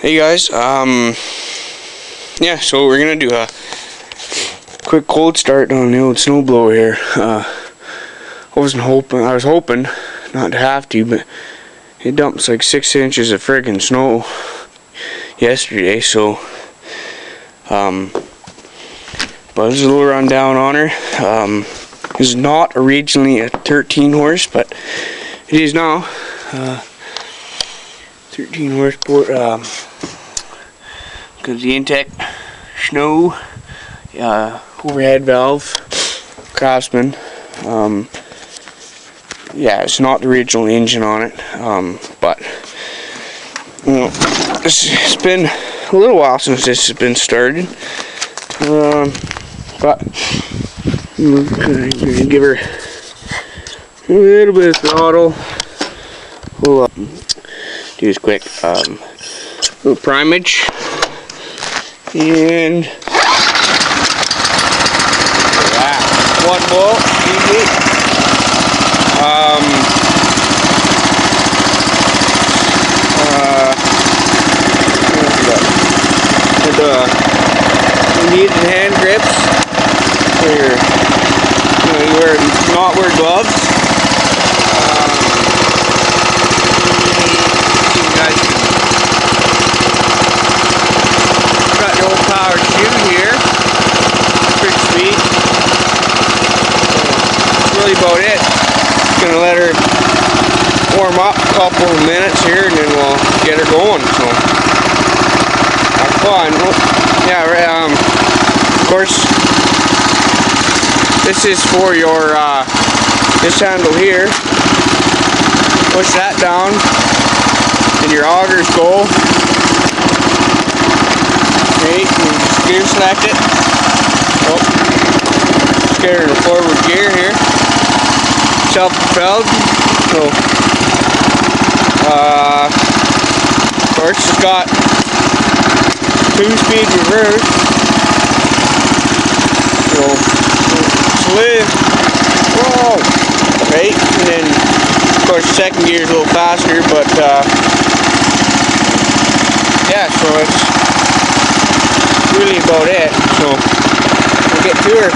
Hey guys, yeah, so we're gonna do a quick cold start on the old snowblower here. I was hoping not to have to, but it dumps like 6 inches of friggin' snow yesterday, so but there's a little rundown on her. This is not originally a 13 horse, but it is now. 13 horsepower, because the intake snow, overhead valve, craftsman. Yeah, it's not the original engine on it, but you know, it's been a little while since this has been started. But I'm gonna give her a little bit of throttle. We'll do this quick. Little primage, and one bolt, easy. With the needed hand grips, where not wear gloves. Got the old power shoe here, pretty sweet. That's really about it. Just gonna let her warm up a couple of minutes here, and then we'll get her going. So have fun. Yeah, of course, this is for your this handle here. Push that down, and your augers go. Okay, you can gear select it. Oh, just get her in the forward gear here. Self-propelled. So, of course, it's got 2-speed reverse. So, slid. Whoa! Right, and then, of course, second gear is a little faster, but yeah, so it's really about it. So we'll get to her.